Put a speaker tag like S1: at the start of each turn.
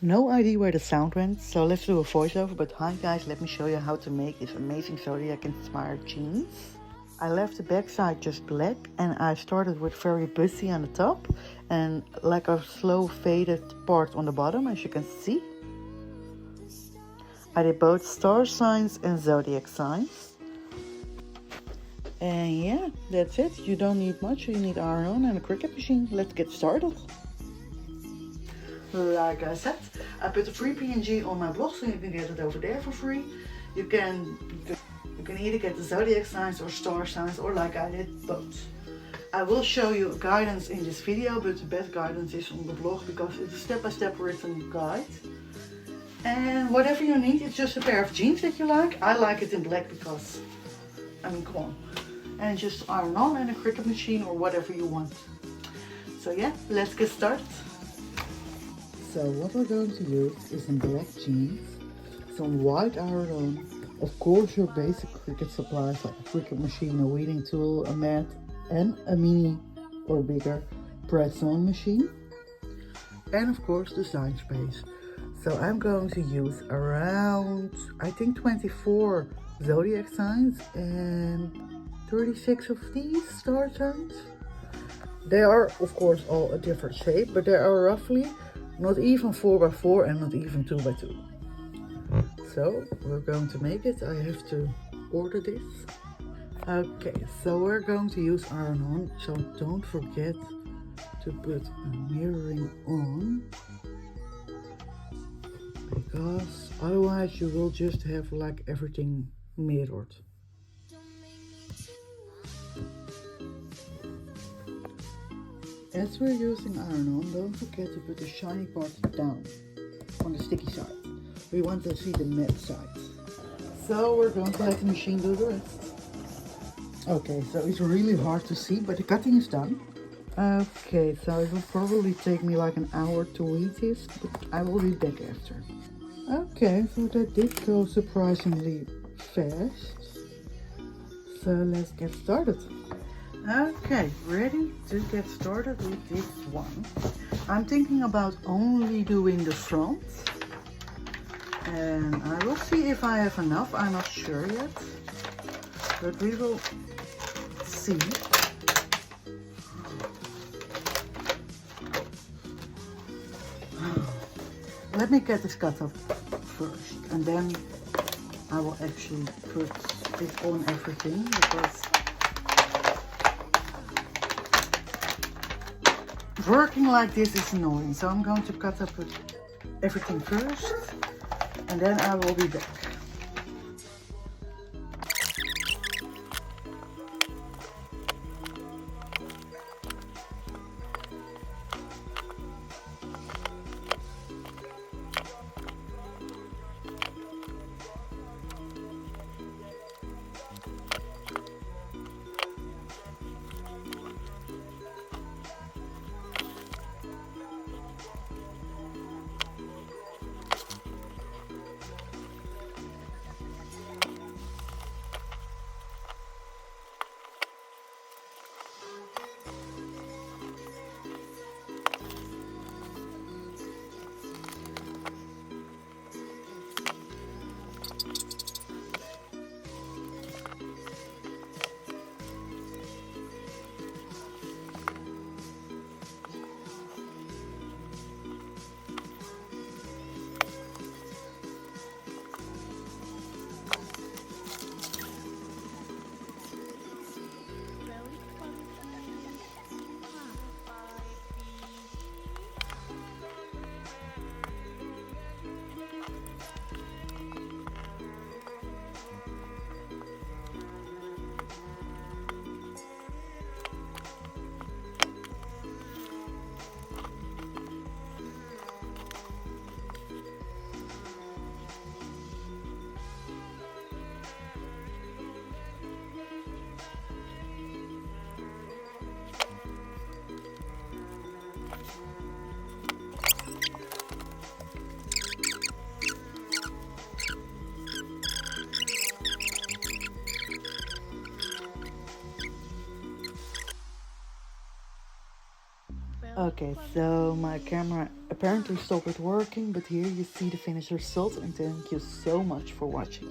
S1: No idea where the sound went, so let's do a voiceover. But hi guys, let me show you how to make this amazing Zodiac inspired jeans. I left the backside just black and I started with very busy on the top and like a slow faded part on the bottom, as you can see. I did both star signs and zodiac signs. And yeah, that's it. You don't need much. You need iron and a Cricut machine. Let's get started. Like I said, I put a free PNG on my blog so you can get it over there for free. You can either get the zodiac signs or star signs, or like I did, both. I will show you guidance in this video, but the best guidance is on the blog because it's a step-by-step written guide. And whatever you need, it's just a pair of jeans that you like. I like it in black because, I mean, come on. And just iron on and a Cricut machine or whatever you want. So yeah, let's get started. So what we're going to use is some black jeans, some white iron on, of course your basic Cricut supplies like a Cricut machine, a weeding tool, a mat, and a mini or bigger press-on machine. And of course the sign space. So I'm going to use around, I think 24 zodiac signs and 36 of these star signs. They are of course all a different shape, but they are roughly not even 4x4 and not even 2x2. So we're going to make it. I have to order this. Okay, so we're going to use iron on, so don't forget to put a mirroring on, because otherwise you will just have like everything mirrored. As we're using iron on, don't forget to put the shiny part down on the sticky side. We want to see the matte side. So we're going to let the machine do the rest. Okay, so it's really hard to see, but the cutting is done. Okay, so it will probably take me like an hour to weed this, but I will be back after. Okay, so that did go surprisingly fast. So let's get started. Okay, ready to get started with this one. I'm thinking about only doing the front. And I will see if I have enough. I'm not sure yet. But we will see. Let me get this cut up first. And then I will actually put it on everything, because working like this is annoying. So I'm going to cut up with everything first and then I will be back. Okay, so my camera apparently stopped working, but here you see the finished result, and thank you so much for watching.